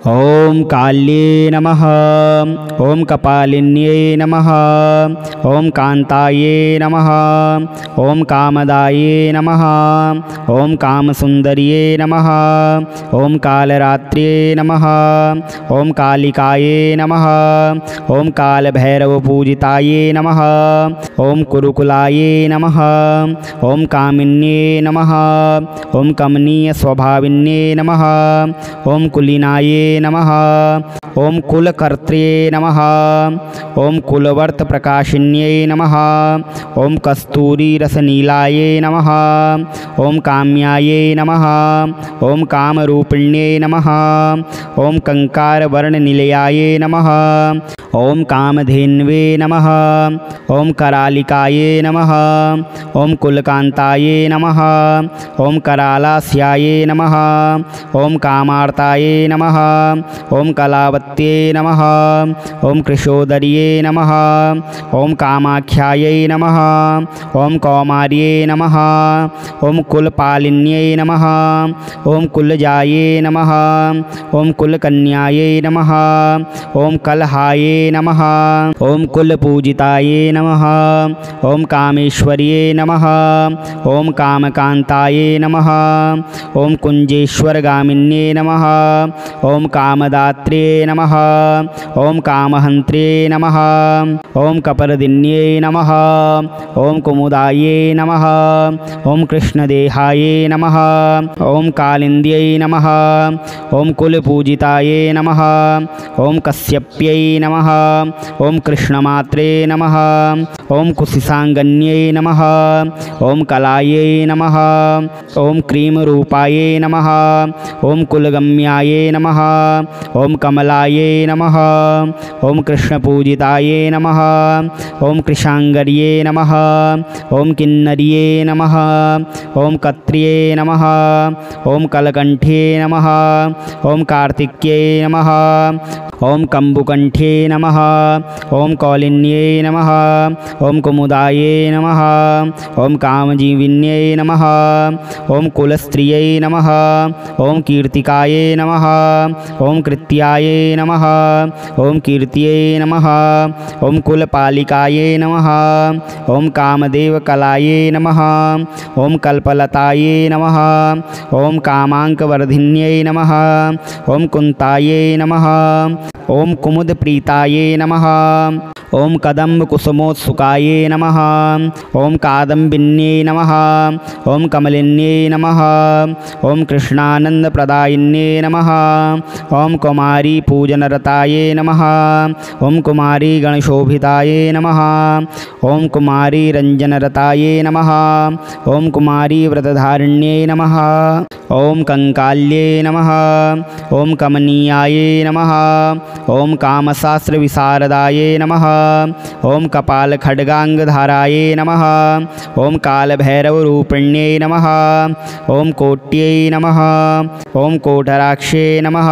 ओम काल्ये नमः। ओम कपालिन्ये नमः। ओम कांताये नमः। ओम कामदाये नमः। ओम कामसुंदर्ये नमः। ओम कालरात्र्ये नमः। ओम कालिकाये नमः। ओम कालभैरवपूजिताये नमः। ओम कुरुकुलाये नमः। ओम कामिन्ये नमः। ओम कमनीय स्वभाविन्ये नमः। ओम कुलीनाये नमः। ओम कुलकर्त्रे नमः। ओम कुलवर्त प्रकाशिन्ये नमः। ओम कस्तूरी रसनीलाये नमः। ओम काम्याये नमः। ओम कामरूपिण्ये नमः। ओम कंकार वर्ण निलयाये नमः। ओम कामधेन्वे नमः। ओम करालिकाये नमः। ओम कुलकांताये नमः। ओम करालास्याये नमः। ओम कामार्ताये नमः। ओम कलावत्ये नमः। ओम कृशोदर्ये नमः। ओम कामाख्यायै नमः। ओम कौमार्ये नमः। ओम कुलपालिन्यै नमः। ओम कुलजाये नमः। ओम कुलकन्यायै नमः। ओम कलहाये नमः। ओम कुलपूजिताये नमः। ओम कामेश्वर्ये नमः। ओम कामकांताये नमः। ओम कुंजेश्वरगामिन्ये नमः। ओम कामदात्रे नमः। ओम कामहंत्रे नमः। ओम कपरदिन्ये नमः। ओम कुमुदाये नमः। ओम कृष्णदेहाये नमः। ओम कालिंद्यै नमः। ओम कुलपूजिताये नमः। ओम कश्यप्यै नमः। ओम कृष्णमात्रे नमः। ओम कुशिसांगन्यै नमः। ओम कलायै नमः। ओम क्रीमरूपाये नमः। ओम कुलगम्याये नमः। ओम कमलाये नमः। ओम कृष्णपूजिताये नमः। ओम कृशांगर्ये नमः। ओम किन्नर्ये नमः। ओम कत्र्ये नमः। ओम कलकंठे नमः। ओम कार्तिक्ये नमः। ओम कंबुकंठे नमः। ओम कौलिन्ये नमः। ओम कुमुदाये नमः। ओम कामजीविन्ये नमः। ओम कुलस्त्रियै नमः। ओम कीर्तिकाये नमः। ओम कृत्याये नमः। ओम कीर्त्यै नमः। ओम कुलपालिकाये नमः। ओम कामदेवकलाये नमः। ओम कल्पलताये नमः। ओम कामांकवर्धिन्यै नमः। ओम कुंताये नमः। ओम कुमुदप्रीताये नमः। ओम कदम्बकुसुमोत्सुकाये नमः। ओम कादम्बिन्ये नमः। ओम कमलिन्ये नमः। ओम कृष्णानन्दप्रदायिन्ये नमः। ओम कुमारी पूजनरताये नमः। ओम कुमारी गणशोभिताये नमः। ओम कुमारी रंजनरताये नमः। ओम कुमारी व्रतधारिण्ये नमः। ओम कंकाल्ये नमः। ओम कमनीयाये नमः। ओम कामशास्त्रविशारदाये नमः। ओम कपालखड्गांगधाराये नमः। ओम कालभैरवरूपिण्ये नमः। ओम कोट्यै नमः। ओम कोटराक्षे नमः।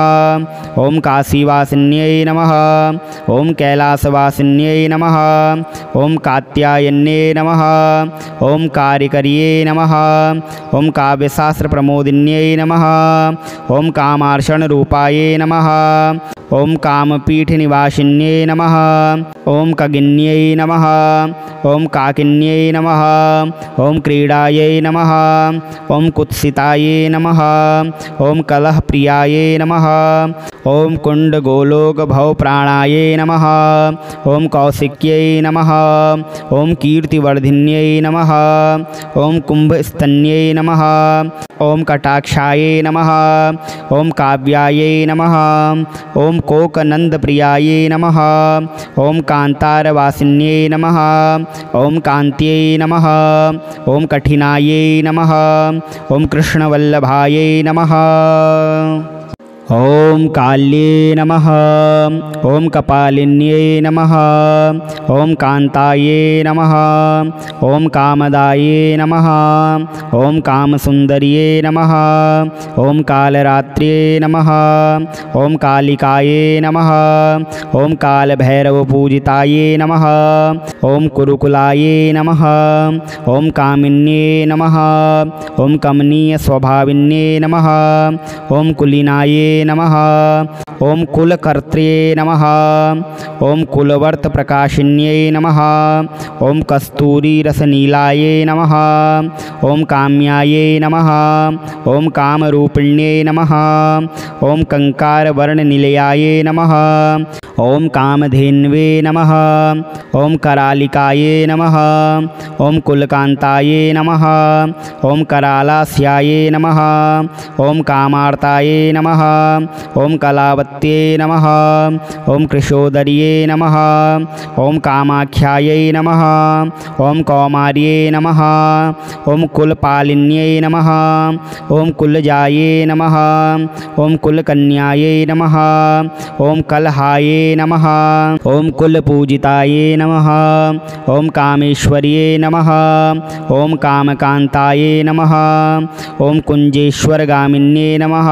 ओम काशीवासिन्यै नमः। ओम कैलासवासिन्यै नमः। ओम कात्यायन्ये नमः। ओम कारिकर्ये नमः। ओम काव्यशास्त्रप्रमोदिन्यै नमः। ओम कामार्षणरूपाये नमः। ओम कामपीठनिवासिन्यै नमः। ओम कगिन्यै नमः। ओम काकिन्यै नमः। ओम क्रीडायै नमः। ओम कुत्सिताये नमः। ओम कलहप्रियाये नमः। ओम कुण्डगोलोकभवप्राणाये नमः। ओम कौशिक्यै नमः। ओम कीर्तिवर्धिन्यै नमः। ओम कुंभस्तन्यै नमः। ओम कटाक्षाये नमः। ओम काव्यायै नमः। ओम कोकनंदप्रियाये नमः। ओम कांतारवासिन्यै नमः। ओम कांत्यै नमः। ओम कठिनायै नमः। ओम कृष्णवल्लभायै नमः। ओम काल्ये नमः। ओम कपालिन्ये नमः। ओम कांताये नमः। ओम कामदाये नमः। ओम कामसुंदर्ये नमः। ओम कालरात्र्ये नमः। ओम कालिकाये नमः। ओम कालभैरवपूजिताये नमः। ओम कुरुकुलाये नमः। ओम कामिन्ये नमः। ओम कमनीय स्वभाविन्ये नमः। ओम कुलीनाये नमः। ओम कुलकर्त्रे नमः। ओम कुलवर्त प्रकाशिन्यै नमः। ओम कस्तूरी रसनीलाये नमः। ओम काम्याये नमः। ओम कामरूपिण्ये नमः। ओम कंकार वर्ण निलयाये नमः। ओम कामधेन्वे नमः। ओम करालिकाये नमः। ओम कुलकांताये नमः। ओम करालास्याये नमः। ओम कामार्ताये नमः। ओम कलावत्ये नमः। ओम कृशोदर्ये नमः। ओम कामाख्यायै नमः। ओम कौमार्ये नमः। ओम कुलपालिन्यै नमः। ओम कुलजाये नमः। ओम कुलकन्यायै नमः। ओम कलहाये नमः। ओम कुलपूजिताये नमः। ओम कामेश्वर्ये नमः। ओम कामकांताये नमः। ओम कुंजेश्वरगामिन्ये नमः।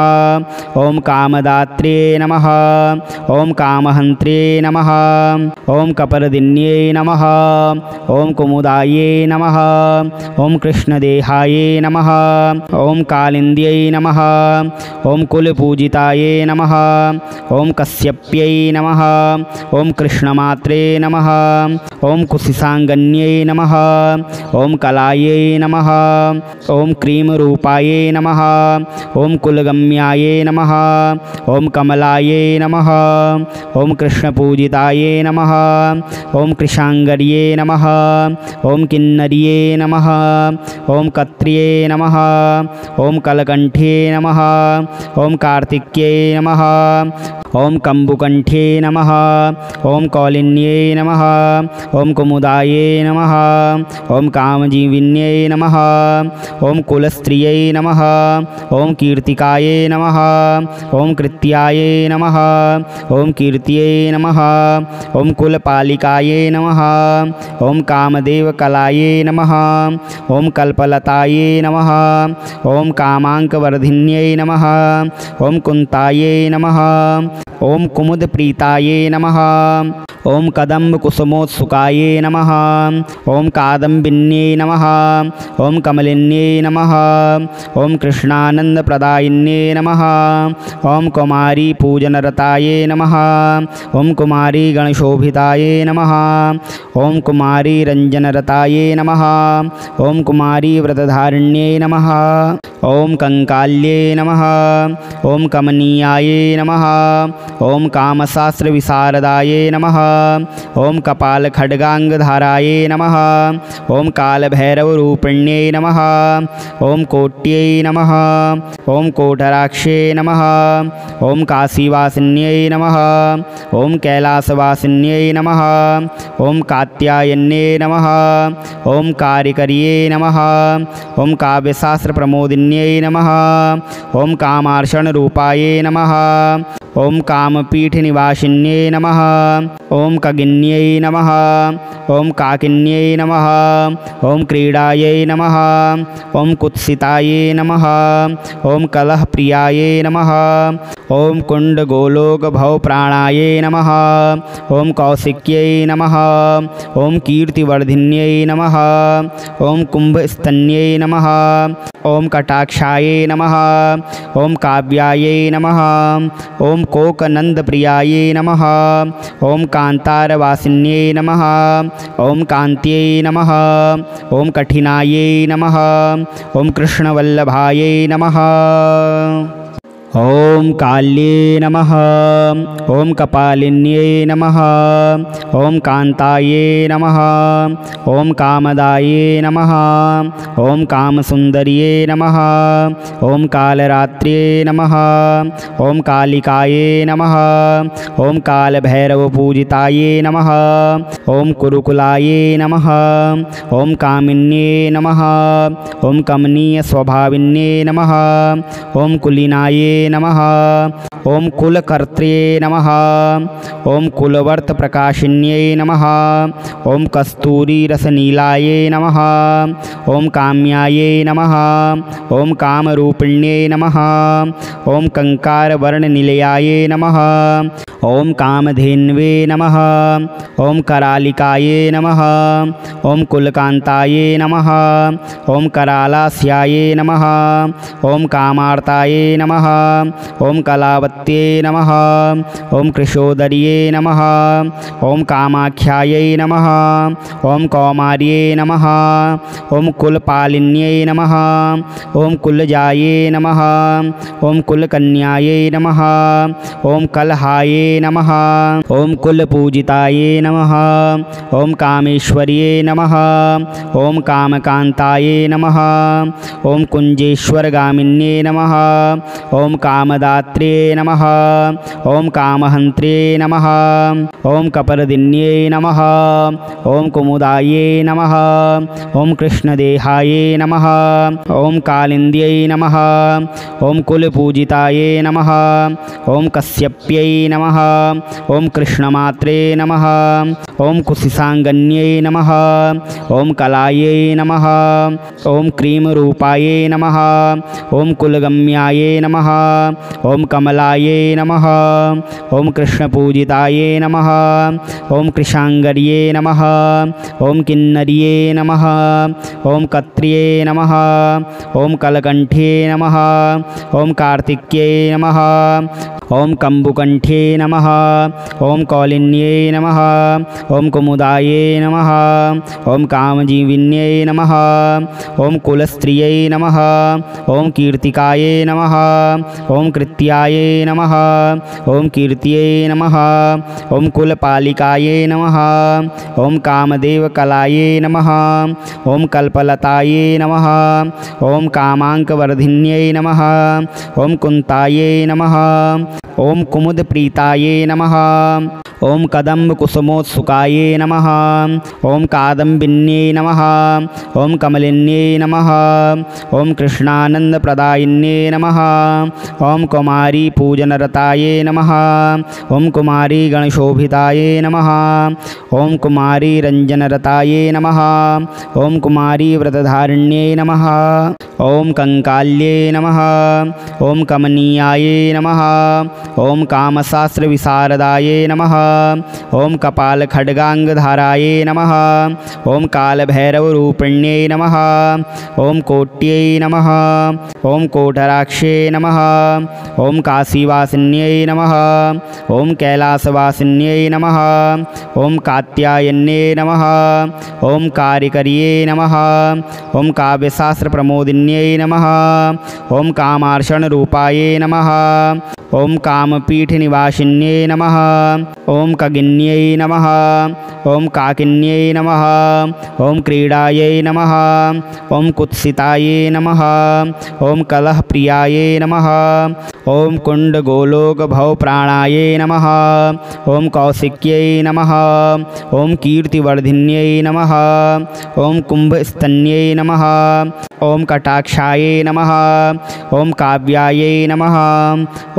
ओम कामदात्रे नमः। ओम कामहंत्रे नमः। ओम कपरदिन्ये नमः। ओम कुमुदाये नमः। ओम कृष्णदेहाये नमः। ओम कालिंद्यै नमः। ओम कुलपूजिताये नमः। ओम कश्यप्यै नमः। ओम कृष्णमात्रे नमः। ओम कुशिसांगन्यै नमः। ओम कलायै नमः। ओम क्रीमरूपाये नमः। ओम कुलगम्याये नमः। ओम कमलाये नमः। ओम कृष्णपूजिताये नमः। ओम कृशांगर्ये नमः। ओम किन्नर्ये नमः। ओम कत्र्ये नमः। ओम कलकंठे नमः। ओम कार्तिक्ये नमः। ओम कंबुकंठे नमः। ओम कौलिन्ये नमः। ओम कुमुदाये नमः। ओम कामजीविन्ये नमः। ओम कुलस्त्रियै नमः। ओम कीर्तिकाये नमः। ओम कृत्याये नमः। ओम कीर्त्यै नमः। ओम कुलपालिकाये नमः। ओम कामदेवकलाये नमः। ओम कल्पलताये नमः। ओम कामांकवर्धिन्यै नमः। ओम कुंताये नमः। ओम कुमुदप्रीताये नमः। ओम कदम्बकुसुमोत्सुकाये नमः। ओम कादम्बिन्ये नमः। ओम कमलिन्ये नमः। ओम कृष्णानन्दप्रदायिन्ये नमः। ओम कुमारी पूजनरताये नमः। ओम कुमारी गणशोभिताये नमः। ओम कुमारी रंजनरताये नमः। ओम कुमारी व्रतधारिण्ये नमः। ओम कंकाल्ये नमः। ओम कमनीयाये नमः। ओम कामशास्त्र विशारदाये नमः। ओम कपाल खड्गांगधाराये नमः। ओम कालभैरवरूपिण्ये नमः। ओम कोट्यै नमः। ओम कोटराक्षे नमः। ओम काशीवासिन्यै नमः। ओम कैलासवासिन्यै नमः। ओम कात्यायन्ये नमः। ओम कारिकर्ये नमः। ओम काव्यशास्त्र प्रमोदिन्यै नमः। ओम कामार्षण रूपाये नमः। ओम कामपीठ निवासिन्यै नमः। ओम कगिन्यै नमः। ओम काकिन्यै नमः। ओम क्रीडायै नमः। ओम कुत्सिताये नमः। ओम कलहप्रियाये नमः। ओम कुंड गोलोक भवप्राणाये नमः। ओम कौशिक्यै नमः। ओम कीर्तिवर्धिन्यै नमः। ओम कुंभस्तन्यै नमः। ओम कटाक्षाये नमः। ओम काव्यायै नमः। ओम कोकनंदप्रियाये नमः। ओम कांतारवासिन्यै नमः। ओम कांत्यै नमः। ओम कठिनायै नमः। ओम कृष्णवल्लभायै नमः। ओम काल्ये नमः। ओम कपालिन्ये नमः। ओम कांताये नमः। ओम कामदाये नमः। ओम कामसुंदर्ये नमः। ओम कालरात्र्ये नमः। ओम कालिकाये नमः। ओम कालभैरवपूजिताये नमः। ओम कुरुकुलाये नमः। ओम कामिन्ये नमः। ओम कमनीयस्वभाविन्ये नमः। ओम कुलीनाये नमः। ओम कुलकर्त्रे नमः। ओम कुलवर्त प्रकाशिन्यै नमः। ओम कस्तूरी रसनीलाये नमः। ओम काम्याये नमः। ओम कामरूपिण्ये नमः। ओम कंकार वर्ण निलयाये नमः। ओम कामधेन्वे नमः। ओम करालिकाये नमः। ओम कुलकांताये नमः। ओम करालास्याये नमः। ओम कामार्ताये नमः। ओम कलावत्ये नमः। ओम कृशोदर्ये नमः। ओम कामाख्यायै नमः। ओम कौमार्ये नमः। ओम कुलपालिन्यै नमः। ओम कुलजाये नमः। ओम कुलकन्यायै नमः। ओम कलहाये नमः। ओम कुलपूजिताये नमः। ओम कामेश्वर्ये नमः। ओम कामकांताये नमः। ओम कुंजेश्वरगामिन्ये नमः। ओम कामदात्रे नमः। ओम कामहन्त्रे नमः। ओम कपरदिन्ये नमः। ओम कुमुदाये नमः। ओम कृष्णदेहाये नमः। ओम कालिन्द्यै नमः। ओम कुलपूजिताये नमः। ओम कश्यप्यै नमः। ओम कृष्णमात्रे नमः। ओम कुशिसांगन्यै नमः। ओम कलायै नमः। ओम क्रीमरूपाये नमः। ओम कुलगम्याये नमः। ओम कमलाये नमः। ओम कृष्णपूजिताये नमः। ओम कृशांगर्ये नमः। ओम किन्नर्ये नमः। ओम कत्र्ये नमः। ओम कलकंठे नमः। ओम कार्तिक्ये नमः। ओम कंबुकंठे नमः। ओम कौलिन्ये नमः। ओम कुमुदाये नमः। ओम कामजीविन्ये नमः। ओम कुलस्त्रियै नमः। ओम कीर्तिकाये नमः। ओम कृत्याये नमः। ओम कीर्त्यै नमः। ओम कुलपालिकाये नमः। ओम कामदेवकलाये नमः। ओम कल्पलताये नमः। ओम कामांकवर्धिन्यै नमः। ओम कुंताये नमः। ओम कुमुदप्रीताये नमः। ओम कदम्बकुसुमोत्सुकाये नमः। ओम कादम्बिन्ये नमः। ओम कमलिन्ये नमः। ओम कृष्णानन्दप्रदायिन्ये नमः। ओम कुमारी पूजनरताये नमः। ओम कुमारी गणशोभिताये नमः। ओम कुमारी रंजनरताये नमः। ओम कुमारी व्रतधारिण्ये नमः। ओम कंकाल्ये नमः। ओम कमनीयाये नमः। ओम कामशास्त्रविशारदाये नमः। ओम कपालखड्गांगधाराये नमः। ओम कालभैरवरूपिण्ये नमः। ओम कोट्यै नमः। ओम कोटराक्षे नमः। ओम काशीवासिन्यै नमः। ओम कैलासवासिन्यै नमः। ओम कात्यायन्ये नमः। ओम कारिकर्ये नमः। ओम काव्यशास्त्रप्रमोदिन्यै नमः। ओम कामार्षणरूपाये नमः। ओम कामपीठनिवासिन्यै नमः। ओम कगिन्यै नमः। ओम काकिन्यै नमः। ओम क्रीडायै नमः। ओम कुत्सिताये नमः। ओम कलहप्रियाये नमः। ओम कुण्डगोलोकभवप्राणाये नमः। ओम कौशिक्यै नमः। ओम कीर्तिवर्धिन्यै नमः। ओम कुम्भस्तन्यै नमः। ओम कटाक्षाये नमः। ओम काव्यायै नमः।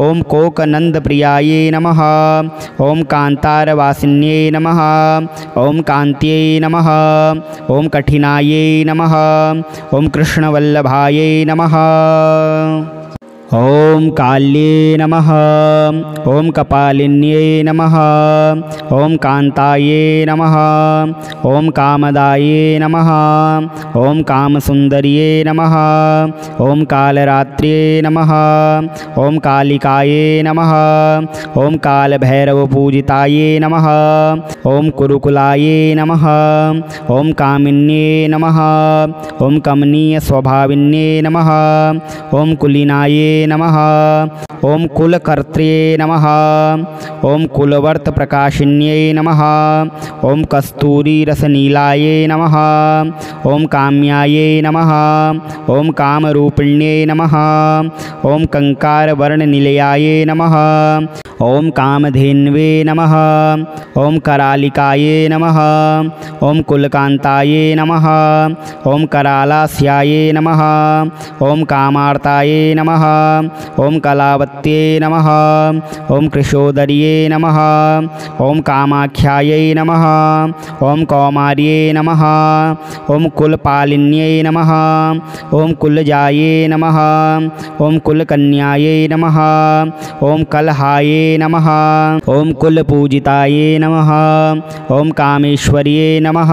ओम कोकनन्दप्रियाये नमः। ओम कान्तारवासिन्यै नमः। ओम कान्त्यै नमः। ओम कठिनायै नमः। ओम कृष्णवल्लभायै नमः। ओम काल्ये नमः। ओम कपालिन्ये नमः। ओम कांताये नमः। ओम कामदाये नमः। ओम कामसुंदर्ये नमः। ओम कालरात्र्ये नमः। ओम कालिकाये नमः। ओम कालभैरवपूजिताये नमः। ओम कुरुकुलाये नमः। ओम कामिन्ये नमः। ओम कमनीयस्वभाविन्ये नमः। ओम कुलीनाये नमः। ओम कुलकर्त्रे नमः। ओम कुलवर्तप्रकाशिन्यै नमः। ओम कस्तूरीरसनीलाये नमः। ओम काम्याये नमः। ओम कामरूपिण्ये नमः। ओम कंकारवर्णनिलयाये नमः। ओम कामधेन्वे नमः। ओम करालिकाये नमः। ओम कुलकांताये नमः। ओम करालास्याये नमः। ओम कामार्ताये नमः। ओम कलावत्ये नमः। ओम कृशोदर्ये नमः। ओम कामाख्यायै नमः। ओम कौमार्ये नमः। ओम कुलपालिन्यै नमः। ओम कुलजाये नमः। ओम कुलकन्यायै नमः। ओम कलहाये नमः। ओम कुलपूजिताये नमः। ओम कामेश्वर्ये नमः।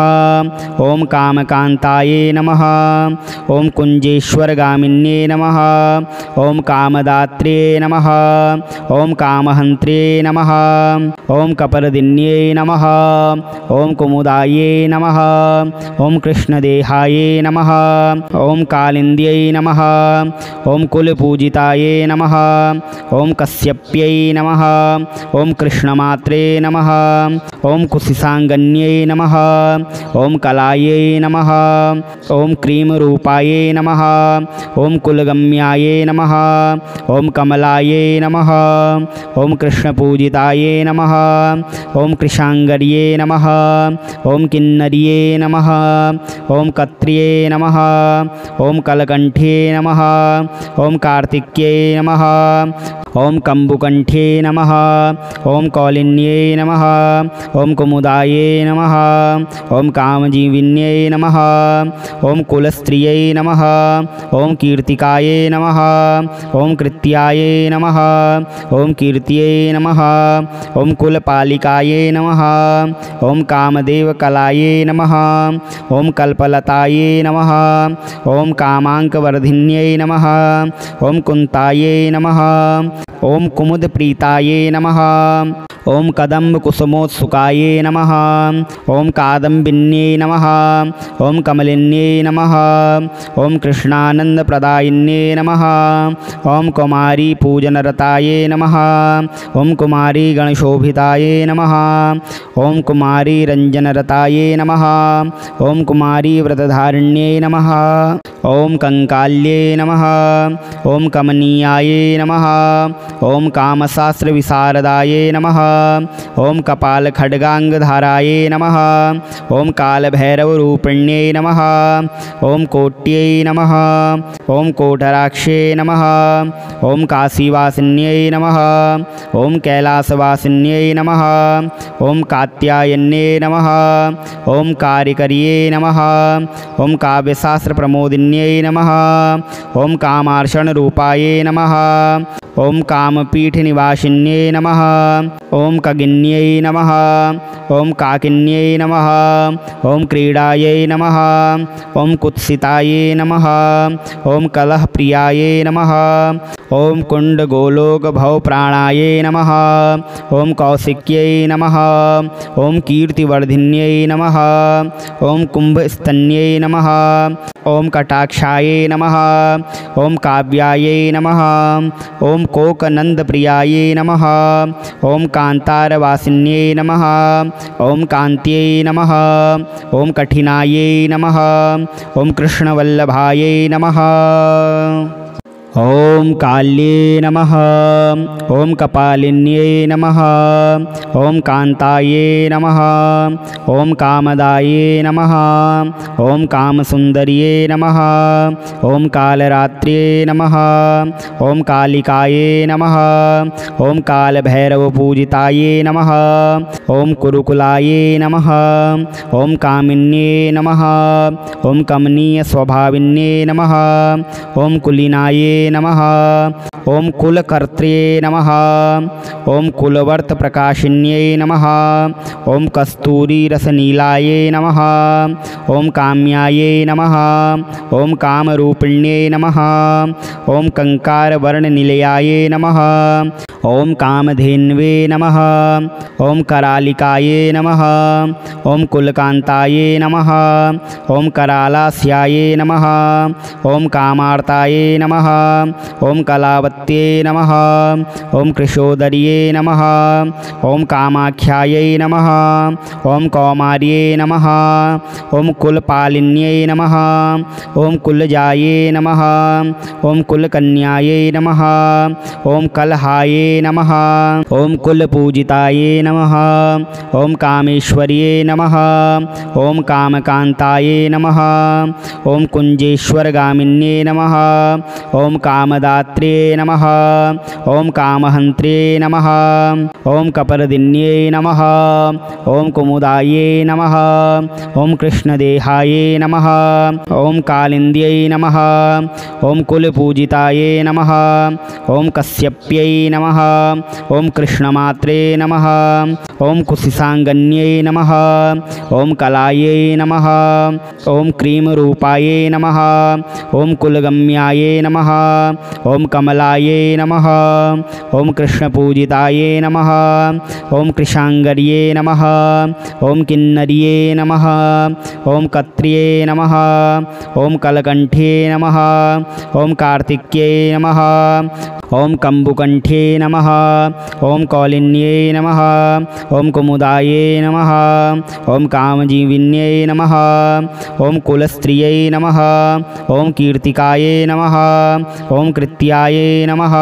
ओम कामकान्ताये नमः। ओम कुञ्जेश्वरगामिन्ये नमः। ओम कामदात्रे नमः। ओम कामहन्त्रे नमः। ओम कपरदिन्ये नमः। ओम कुमुदाये नमः। ओम कृष्णदेहाये नमः। ओम कालिन्द्यै नमः। ओम कुलपूजिताये नमः। ओम कश्यप्यै नमः। ओम कृष्णमात्रे नमः। ओम कुशिसाङ्गन्यै नमः। ओम कलायै नमः। ओम क्रीमरूपायै नमः। ओम कुलगम्यायै नमः। ओम कमलायै नमः। ओम कृष्णपूजितायै नमः। ओम कृशाङ्गर्ये नमः। ओम किन्नर्ये नमः। ओम कत्र्ये नमः। ओम कलकण्ठे नमः। ओम कार्तिक्ये नमः। ओम कम्बुकण्ठे नमः। ओम कौलिन्ये नमः। ओम कुमुदाये नमः। ओम कामजीविन्ये नमः। ओम कुलस्त्रियै नमः। ओम कीर्तिकाये नमः। ओम कृत्याये नमः। ओम कीर्त्यै नमः। ओम कुलपालिकाये नमः। ओम कामदेवकलाये नमः। ओम कल्पलताये नमः। ओम कामाङ्कवर्धिन्यै नमः। ओम कुन्ताये नमः। ओम कुमुदप्रीताये नमः। ओम कदम्बकुसुमोत्सुकाये नमः। ओम कादम्बिन्ये नमः। ओम कमलिन्ये नमः। ओम कृष्णानन्दप्रदायिन्ये नमः। ओम कुमारी पूजनरताये नमः। ओम कुमारी गणशोभिताये नमः। ओम कुमारी रञ्जनरताये नमः। ओम कुमारी व्रतधारिण्ये नमः। ओम कंकाल्ये नमः। ओम कमनीयाये नमः। ओम कामशास्त्रविशारदाये नमः। ओम कपालखड्गाङ्गधाराये नमः। ओम कालभैरवरूपिण्यै नमः। ओम कोट्यै नमः। ओम कोटराक्षे नमः। ओम काशीवासिन्यै नमः। ओम कैलासवासिन्यै नमः। ओम कात्यायन्ये नमः। ओम कारिकर्ये नमः। ओम काव्यशास्त्रप्रमोदिन्यै नमः। ओम कामार्षणरूपाये नमः। ओम कामपीठनिवासिन्यै नमः। ओम कगिन्यै नमः। ओम काकिन्यै नमः। ओम क्रीडायै नमः। ओम कुत्सिताये नमः। ओम कलहप्रियाये नमः। ओम कुण्डगोलोकभवप्राणाये नमः। ओम कौशिक्यै नमः। ओम कीर्तिवर्धिन्यै नमः। ओम कुम्भस्तन्यै नमः। ओम कटाक्षाये नमः। ओम काव्यायै नमः। ओम कोकनन्दप्रियाये नमः। ओम कान्तारवासिन्यै नमः। ओम कान्त्यै नमः। ओम कठिनायै नमः। ओम कृष्णवल्लभायै नमः। ओम काल्ये नमः। ओम कपालिन्यै नमः। ओम कान्ताये नमः। ओम कामदाये नमः। ओम कामसुन्दर्ये नमः। ओम कालरात्र्ये नमः। ओम कालिकाये नमः। ओम कालभैरवपूजिताये नमः। ओम कुरुकुलाये नमः। ओम कामिन्ये नमः। ओम कमनीयस्वभाविन्ये नमः। ओम कुलीनाये नमः। ओम कुलकर्त्रे नमः। ओम कुलवर्तप्रकाशिन्यै नमः। ओम कस्तूरीरसनीलाये नमः। ओम काम्याये नमः। ओम कामरूपिण्यै नमः। ओम कंकारवर्णनिलयाये नमः। ओम कामधेन्वे नमः। ओम करालिकाये नमः। ओम कुलकान्ताये नमः। ओम करालास्याये नमः। ओम कामार्ताये नमः। ओम कलावत्ये नमः। ओम कृशोदर्ये नमः। ओम कामाख्यायै नमः। ओम कौमार्ये नमः। ओम कुलपालिन्यै नमः। ओम कुलजाये नमः। ओम कुलकन्यायै नमः। ओम कलहाये नमः। ओम कुलपूजिताये नमः। ओम कामेश्वर्ये नमः। ओम कामकान्ताये नमः। ओम कुञ्जेश्वरगामिन्ये नमः। ओम कामदात्रे नमः। नमः। ओम कामहन्त्रे नमः। ओम कपर्दिन्ये नमः। ओम कुमुदाये नमः। ओम कृष्णदेहाये नमः। ओम कालिन्द्यै नमः। ओम कुलपूजिताये नमः। ओम कश्यप्यै नमः। ओम कृष्णमात्रे नमः। ओम कुशिसाङ्गन्यै नमः। ओम कलायै नमः। ओम क्रीमरूपायै नमः। ओम कुलगम्यायै नमः। ओम कमलायै नमः। ओम कृष्णपूजितायै नमः। ओम कृशाङ्गर्ये नमः। ओम किन्नर्ये नमः। ओम कत्र्ये नमः। ओम कलकण्ठे नमः। ओम कार्तिक्ये नमः। ओम कम्बुकण्ठे नमः। ओम कौलिन्ये नमः। ओम कुमुदाये नमः। ओम कामजीविन्ये नमः। ओम कुलस्त्रियै नमः। ओम कीर्तिकाये नमः। ओम कृत्याये नमः।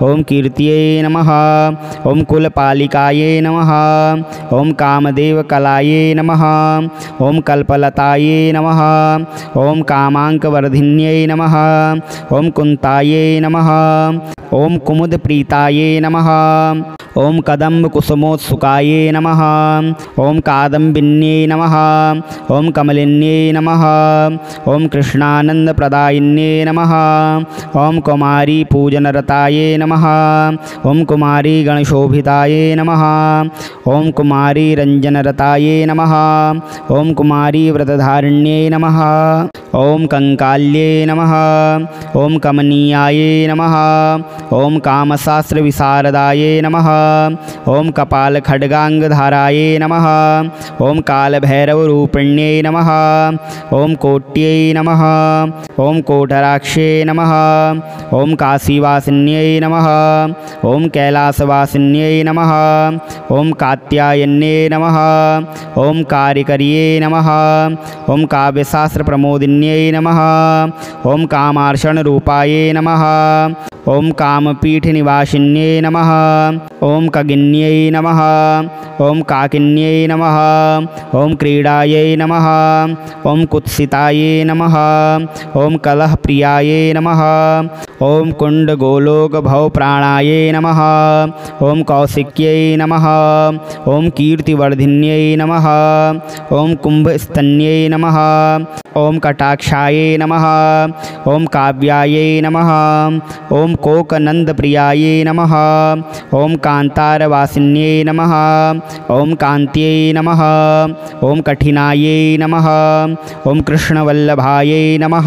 ओम कीर्त्यै नमः। ओम कुलपालिकाये नमः। ओम कामदेवकलाये नमः। ओम कल्पलताये नमः। ओम कामाङ्कवर्धिन्यै नमः। ओम कुन्ताये नमः। ओम कुमुदप्रीताये नमः। ओम कदम्बकुसुमोत्सुकाये नमः। ओम कादम्बिन्यै नमः। ओम कमलिन्यै नमः। ओम कृष्णानन्दप्रदायिन्यै नमः। ओम कुमारी पूजनरताये नमः। ओम कुमारी गणशोभिताये नमः। ओम कुमारी रञ्जनरताये नमः। ओम कुमारी व्रतधारिण्यै नमः। ओम कंकाल्ये नमः। ओम कमनीयाये नमः। ओम कामशास्त्रविशारदाये नमः। ओम कपालखड्गाङ्गधाराये नमः। ओम कालभैरवरूपिण्यै नमः। ओम कोट्यै नमः। ओम कोटराक्षे नमः। ओम काशीवासिन्यै नमः। ओम कैलासवासिन्यै नमः। ओम कात्यायन्यै नमः। ओम कारिकर्ये नमः। ओम काव्यशास्त्रप्रमोदिन्यै नमः। ओम कामार्षणरूपाये नमः। ओम कामपीठनिवासिन्यै नमः। ओम कगिन्यै नमः। ओम काकिन्यै नमः। ओम क्रीडायै नमः। ओम कुत्सिताये नमः। ओम कलहप्रियाये नमः। ओम कुण्डगोलोकभवप्राणाये नमः। ओम कौशिक्यै नमः। ओम कीर्तिवर्धिन्यै नमः। ओम कुम्भस्तन्यै नमः। ओम कटाक्षाये नमः। ओम काव्यायै नमः। ओम कोकनन्दप्रियाये नमः। ओम कान्तारवासिन्यै नमः। ओम कान्त्यै नमः। ओम कठिनायै नमः। ओम कृष्णवल्लभायै नमः।